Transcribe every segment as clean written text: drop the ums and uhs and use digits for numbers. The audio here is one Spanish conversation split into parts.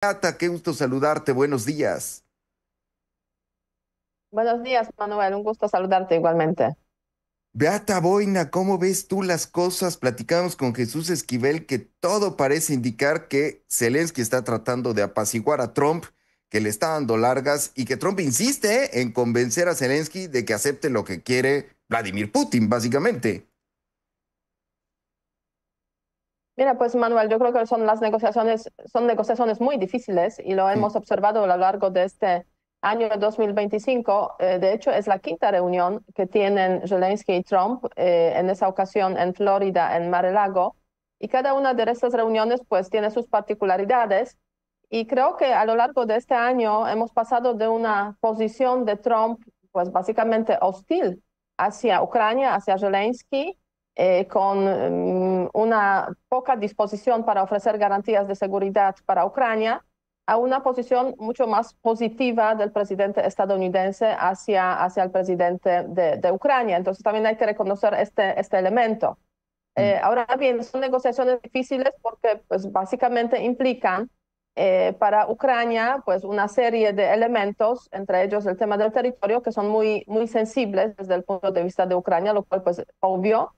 Beata, qué gusto saludarte, buenos días. Buenos días, Manuel. Un gusto saludarte igualmente. Beata Boina, ¿cómo ves tú las cosas? Platicamos con Jesús Esquivel que todo parece indicar que Zelensky está tratando de apaciguar a Trump, que le está dando largas y que Trump insiste en convencer a Zelensky de que acepte lo que quiere Vladimir Putin, básicamente. Mira, pues Manuel, yo creo que son negociaciones muy difíciles y lo Mm. hemos observado a lo largo de este año de 2025. De hecho, es la quinta reunión que tienen Zelensky y Trump, en esa ocasión en Florida, en Mar-a-Lago. Y cada una de estas reuniones pues tiene sus particularidades. Y creo que a lo largo de este año hemos pasado de una posición de Trump pues básicamente hostil hacia Ucrania, hacia Zelensky, con una poca disposición para ofrecer garantías de seguridad para Ucrania, a una posición mucho más positiva del presidente estadounidense hacia el presidente de Ucrania. Entonces también hay que reconocer este elemento. Mm. Ahora bien, son negociaciones difíciles porque pues, básicamente implican para Ucrania pues, una serie de elementos, entre ellos el tema del territorio, que son muy sensibles desde el punto de vista de Ucrania, lo cual pues obvio.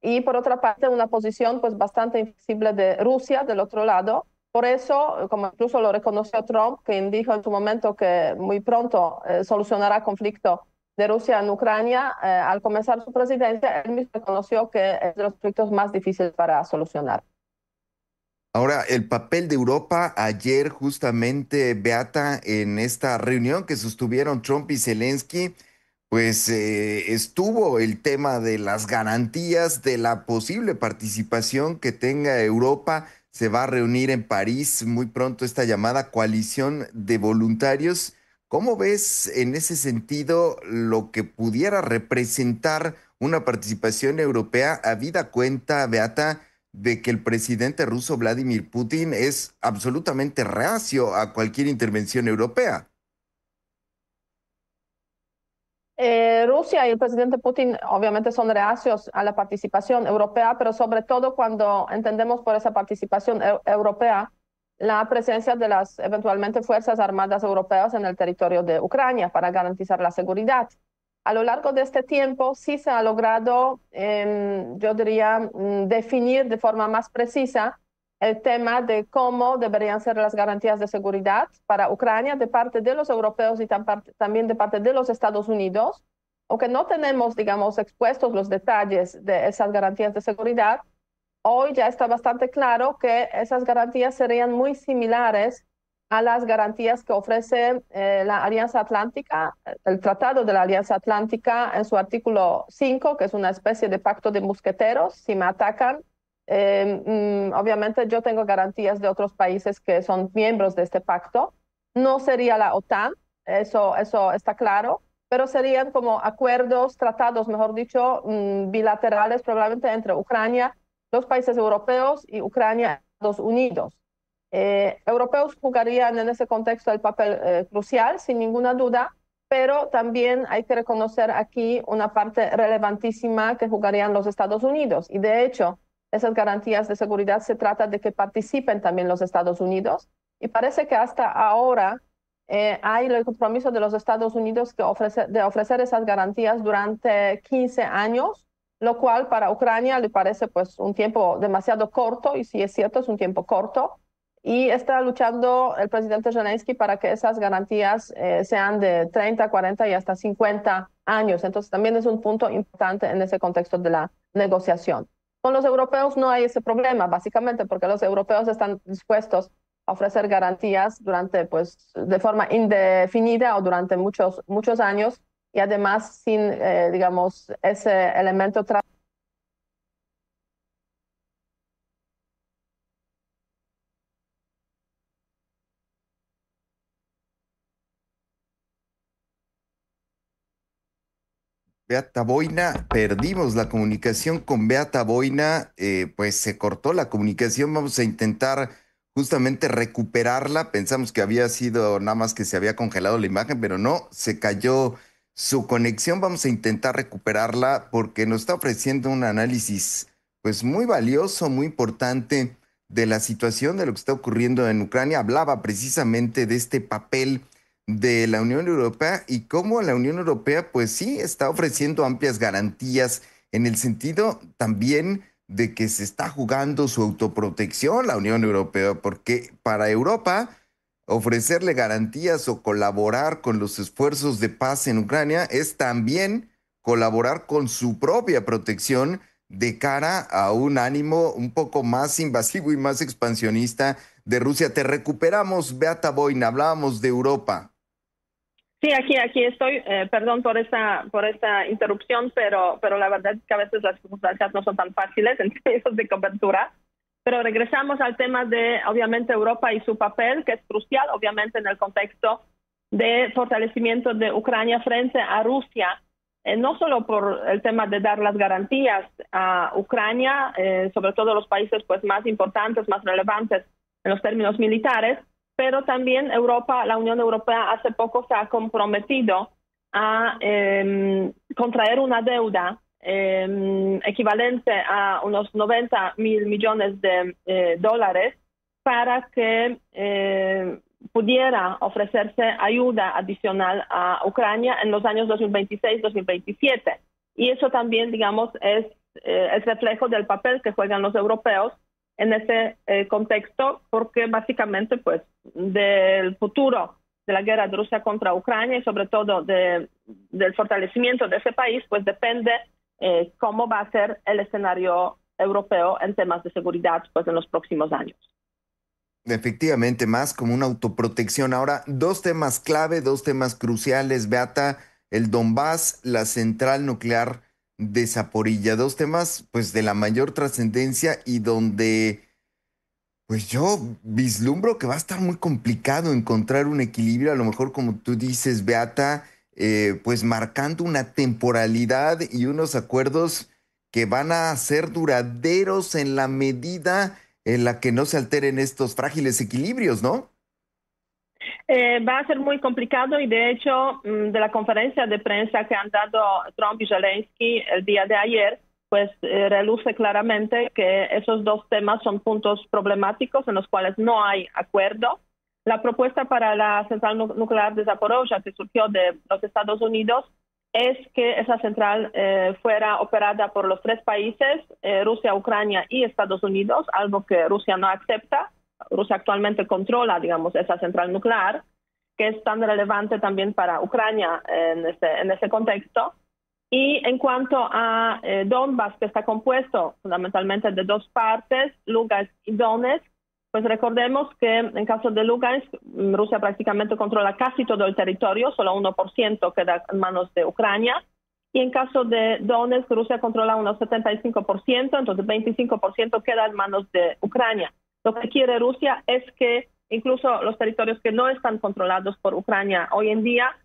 Y por otra parte, una posición pues bastante inflexible de Rusia del otro lado. Por eso, como incluso lo reconoció Trump, quien dijo en su momento que muy pronto solucionará el conflicto de Rusia en Ucrania, al comenzar su presidencia, él mismo reconoció que es de los conflictos más difíciles para solucionar. Ahora, el papel de Europa ayer justamente, Beata, en esta reunión que sostuvieron Trump y Zelensky, pues estuvo el tema de las garantías de la posible participación que tenga Europa. Se va a reunir en París muy pronto esta llamada coalición de voluntarios. ¿Cómo ves en ese sentido lo que pudiera representar una participación europea, habida cuenta, Beata, de que el presidente ruso Vladimir Putin es absolutamente reacio a cualquier intervención europea? Rusia y el presidente Putin obviamente son reacios a la participación europea, pero sobre todo cuando entendemos por esa participación europea la presencia de las eventualmente Fuerzas Armadas Europeas en el territorio de Ucrania para garantizar la seguridad. A lo largo de este tiempo sí se ha logrado, yo diría, definir de forma más precisa el tema de cómo deberían ser las garantías de seguridad para Ucrania de parte de los europeos y también de parte de los Estados Unidos. Aunque no tenemos, digamos, expuestos los detalles de esas garantías de seguridad, hoy ya está bastante claro que esas garantías serían muy similares a las garantías que ofrece la Alianza Atlántica, el Tratado de la Alianza Atlántica en su artículo 5, que es una especie de pacto de mosqueteros. Si me atacan, obviamente yo tengo garantías de otros países que son miembros de este pacto. No sería la OTAN, eso está claro, pero serían como acuerdos, tratados, mejor dicho, bilaterales probablemente entre Ucrania, los países europeos y Ucrania, Estados Unidos. Europeos jugarían en ese contexto el papel crucial, sin ninguna duda, pero también hay que reconocer aquí una parte relevantísima que jugarían los Estados Unidos. Y de hecho, esas garantías de seguridad se trata de que participen también los Estados Unidos. Y parece que hasta ahora hay el compromiso de los Estados Unidos de ofrecer esas garantías durante 15 años, lo cual para Ucrania le parece pues un tiempo demasiado corto, y si es cierto, es un tiempo corto. Y está luchando el presidente Zelensky para que esas garantías sean de 30, 40 y hasta 50 años. Entonces también es un punto importante en ese contexto de la negociación. Con los europeos no hay ese problema, básicamente porque los europeos están dispuestos a ofrecer garantías durante, pues, de forma indefinida o durante muchos años, y además sin, digamos, ese elemento. Beata Boina, perdimos la comunicación con Beata Boina, pues se cortó la comunicación, vamos a intentar justamente recuperarla, pensamos que había sido nada más que se había congelado la imagen, pero no, se cayó su conexión, vamos a intentar recuperarla porque nos está ofreciendo un análisis pues muy valioso, muy importante de la situación de lo que está ocurriendo en Ucrania, hablaba precisamente de este papel de la Unión Europea y cómo la Unión Europea, pues sí, está ofreciendo amplias garantías en el sentido también de que se está jugando su autoprotección la Unión Europea, porque para Europa ofrecerle garantías o colaborar con los esfuerzos de paz en Ucrania es también colaborar con su propia protección de cara a un ánimo un poco más invasivo y más expansionista de Rusia. Te recuperamos, Beata Boina, hablábamos de Europa. Sí, aquí estoy. Perdón por esta interrupción, pero la verdad es que a veces las circunstancias no son tan fáciles en términos de cobertura. Pero regresamos al tema de, obviamente, Europa y su papel, que es crucial, obviamente, en el contexto de fortalecimiento de Ucrania frente a Rusia, no solo por el tema de dar las garantías a Ucrania, sobre todo los países pues, más importantes, más relevantes en los términos militares, pero también Europa, la Unión Europea hace poco se ha comprometido a contraer una deuda equivalente a unos 90.000 millones de dólares para que pudiera ofrecerse ayuda adicional a Ucrania en los años 2026-2027. Y eso también, digamos, es el reflejo del papel que juegan los europeos en ese contexto, porque básicamente, pues, del futuro de la guerra de Rusia contra Ucrania y sobre todo del fortalecimiento de ese país, pues depende cómo va a ser el escenario europeo en temas de seguridad, pues, en los próximos años. Efectivamente, más como una autoprotección. Ahora, dos temas clave, dos temas cruciales, Beata, el Donbass, la central nuclear de Zaporilla, dos temas pues de la mayor trascendencia y donde pues yo vislumbro que va a estar muy complicado encontrar un equilibrio, a lo mejor como tú dices, Beata, pues marcando una temporalidad y unos acuerdos que van a ser duraderos en la medida en la que no se alteren estos frágiles equilibrios, ¿no? Va a ser muy complicado y de hecho de la conferencia de prensa que han dado Trump y Zelensky el día de ayer, pues reluce claramente que esos dos temas son puntos problemáticos en los cuales no hay acuerdo. La propuesta para la central nuclear de Zaporozhye, que surgió de los Estados Unidos, es que esa central fuera operada por los tres países, Rusia, Ucrania y Estados Unidos, algo que Rusia no acepta. Rusia actualmente controla, digamos, esa central nuclear, que es tan relevante también para Ucrania en ese contexto. Y en cuanto a Donbass, que está compuesto fundamentalmente de dos partes, Lugansk y Donetsk, pues recordemos que en caso de Lugansk, Rusia prácticamente controla casi todo el territorio, solo 1% queda en manos de Ucrania. Y en caso de Donetsk, Rusia controla unos 75%, entonces 25% queda en manos de Ucrania. Lo que quiere Rusia es que incluso los territorios que no están controlados por Ucrania hoy en día,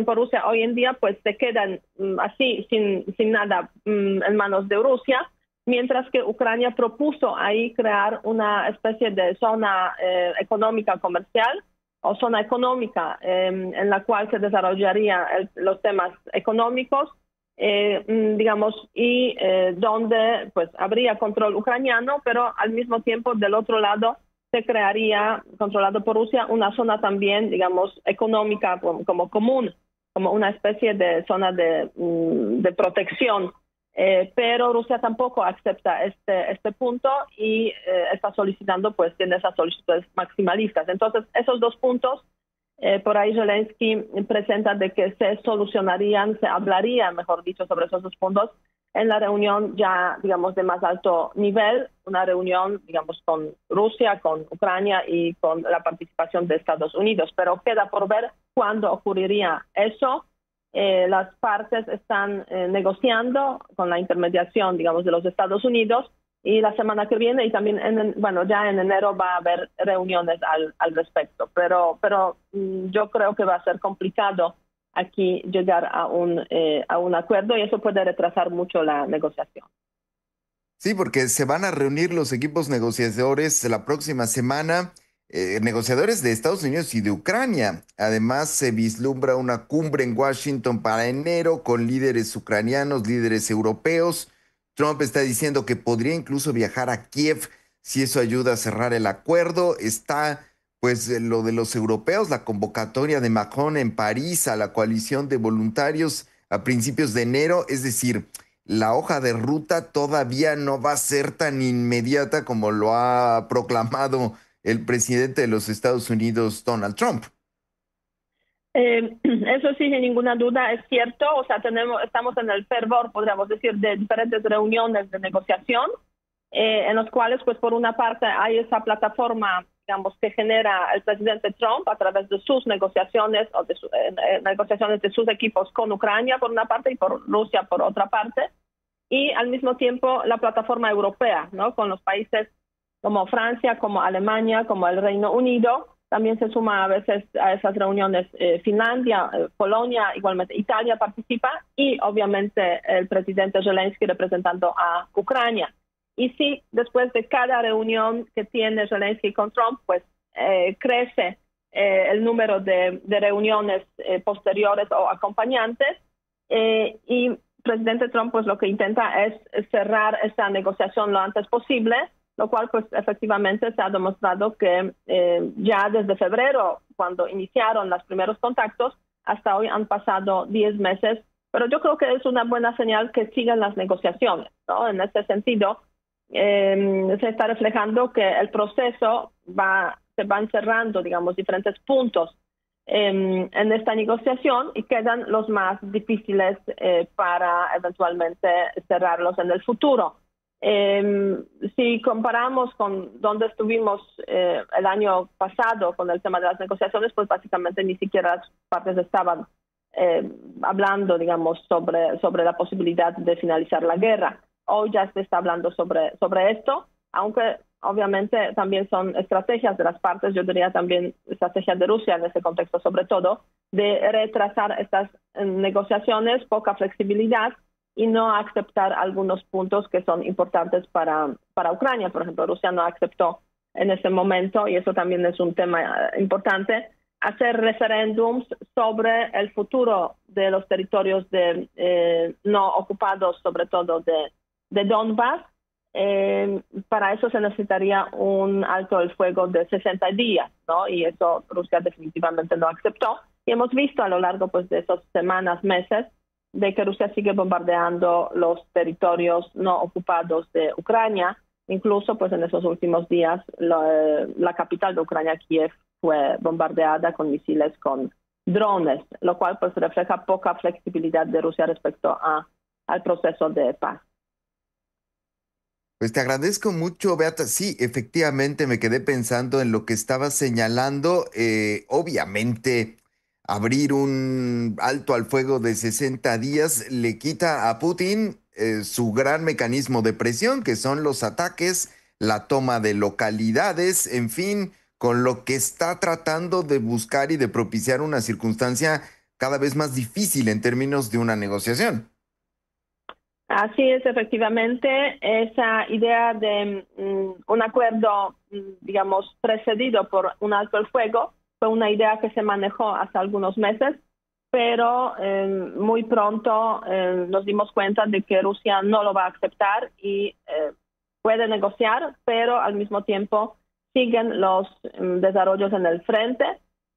por Rusia hoy en día, pues se quedan así, sin nada en manos de Rusia, mientras que Ucrania propuso ahí crear una especie de zona económica comercial o zona económica en la cual se desarrollarían los temas económicos, digamos, y donde pues habría control ucraniano, pero al mismo tiempo del otro lado se crearía, controlado por Rusia, una zona también, digamos, económica como común, como una especie de zona de protección. Pero Rusia tampoco acepta este punto y está solicitando, pues, tiene esas solicitudes maximalistas. Entonces, esos dos puntos, por ahí Zelensky presenta de que se solucionarían, se hablaría, mejor dicho, sobre esos dos puntos en la reunión ya, digamos, de más alto nivel, una reunión, digamos, con Rusia, con Ucrania y con la participación de Estados Unidos. Pero queda por ver cuándo ocurriría eso. Las partes están negociando con la intermediación, digamos, de los Estados Unidos y la semana que viene y también, ya en enero va a haber reuniones al respecto. Pero yo creo que va a ser complicado aquí llegar a un acuerdo y eso puede retrasar mucho la negociación. Sí, porque se van a reunir los equipos negociadores la próxima semana, negociadores de Estados Unidos y de Ucrania. Además, se vislumbra una cumbre en Washington para enero con líderes ucranianos, líderes europeos. Trump está diciendo que podría incluso viajar a Kiev si eso ayuda a cerrar el acuerdo. Está pues lo de los europeos, la convocatoria de Macron en París a la coalición de voluntarios a principios de enero, es decir, la hoja de ruta todavía no va a ser tan inmediata como lo ha proclamado el presidente de los Estados Unidos, Donald Trump. Eso sí, sin ninguna duda es cierto. O sea, estamos en el fervor, podríamos decir, de diferentes reuniones de negociación, en los cuales, pues, por una parte hay esa plataforma, digamos, que genera el presidente Trump a través de sus negociaciones o de negociaciones de sus equipos con Ucrania, por una parte, y por Rusia, por otra parte. Y al mismo tiempo la plataforma europea, ¿no? Con los países como Francia, como Alemania, como el Reino Unido. También se suma a veces a esas reuniones Finlandia, Polonia, igualmente Italia participa, y obviamente el presidente Zelensky representando a Ucrania. Y sí, después de cada reunión que tiene Zelensky con Trump, pues crece el número de reuniones posteriores o acompañantes, y el presidente Trump pues lo que intenta es cerrar esa negociación lo antes posible, lo cual pues efectivamente se ha demostrado que ya desde febrero, cuando iniciaron los primeros contactos, hasta hoy han pasado 10 meses, pero yo creo que es una buena señal que sigan las negociaciones, ¿no? En este sentido, se está reflejando que el proceso se van cerrando, digamos, diferentes puntos en esta negociación, y quedan los más difíciles para eventualmente cerrarlos en el futuro. Si comparamos con donde estuvimos el año pasado con el tema de las negociaciones, pues básicamente ni siquiera las partes estaban hablando, digamos, sobre la posibilidad de finalizar la guerra. Hoy ya se está hablando sobre esto, aunque obviamente también son estrategias de las partes, yo diría también estrategias de Rusia en este contexto sobre todo, de retrasar estas negociaciones, poca flexibilidad, y no aceptar algunos puntos que son importantes para Ucrania. Por ejemplo, Rusia no aceptó en ese momento, y eso también es un tema importante, hacer referéndums sobre el futuro de los territorios no ocupados, sobre todo de Donbass. Para eso se necesitaría un alto el fuego de 60 días, ¿no? Y eso Rusia definitivamente no aceptó. Y hemos visto a lo largo pues de esas semanas, meses, de que Rusia sigue bombardeando los territorios no ocupados de Ucrania. Incluso pues en esos últimos días la capital de Ucrania, Kiev, fue bombardeada con misiles, con drones, lo cual pues refleja poca flexibilidad de Rusia respecto al proceso de paz. Pues te agradezco mucho, Beata. Sí, efectivamente me quedé pensando en lo que estabas señalando. Obviamente, abrir un alto al fuego de 60 días le quita a Putin su gran mecanismo de presión, que son los ataques, la toma de localidades, en fin, con lo que está tratando de buscar y de propiciar una circunstancia cada vez más difícil en términos de una negociación. Así es, efectivamente, esa idea de un acuerdo, digamos, precedido por un alto el fuego, fue una idea que se manejó hasta algunos meses, pero muy pronto nos dimos cuenta de que Rusia no lo va a aceptar y puede negociar, pero al mismo tiempo siguen los desarrollos en el frente.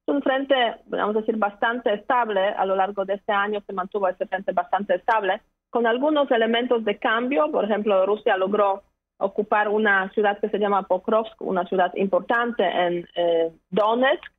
Es un frente, vamos a decir, bastante estable. A lo largo de este año se mantuvo ese frente bastante estable, con algunos elementos de cambio. Por ejemplo, Rusia logró ocupar una ciudad que se llama Pokrovsk, una ciudad importante en Donetsk,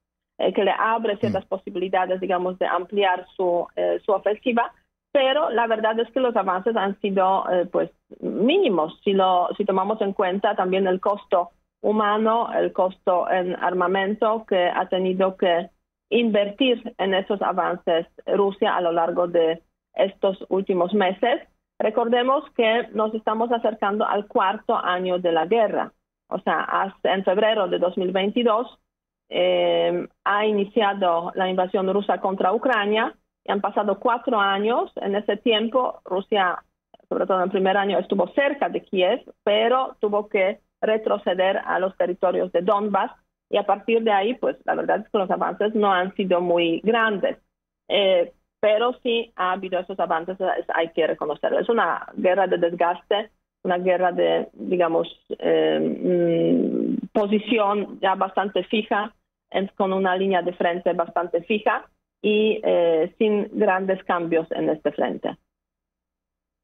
que le abre ciertas posibilidades, digamos, de ampliar su ofensiva, pero la verdad es que los avances han sido pues mínimos, si tomamos en cuenta también el costo humano, el costo en armamento que ha tenido que invertir en esos avances Rusia a lo largo de estos últimos meses. Recordemos que nos estamos acercando al cuarto año de la guerra. O sea, hasta en febrero de 2022 ha iniciado la invasión rusa contra Ucrania y han pasado 4 años. En ese tiempo, Rusia, sobre todo en el primer año, estuvo cerca de Kiev, pero tuvo que retroceder a los territorios de Donbass, y a partir de ahí, pues la verdad es que los avances no han sido muy grandes. Pero sí ha habido esos avances, hay que reconocerlo. Es una guerra de desgaste una guerra de, digamos, posición ya bastante fija, con una línea de frente bastante fija y sin grandes cambios en este frente.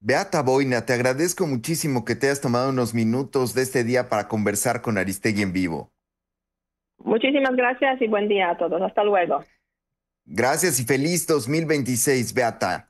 Beata Boina, te agradezco muchísimo que te hayas tomado unos minutos de este día para conversar con Aristegui en vivo. Muchísimas gracias y buen día a todos. Hasta luego. Gracias y feliz 2026, Beata.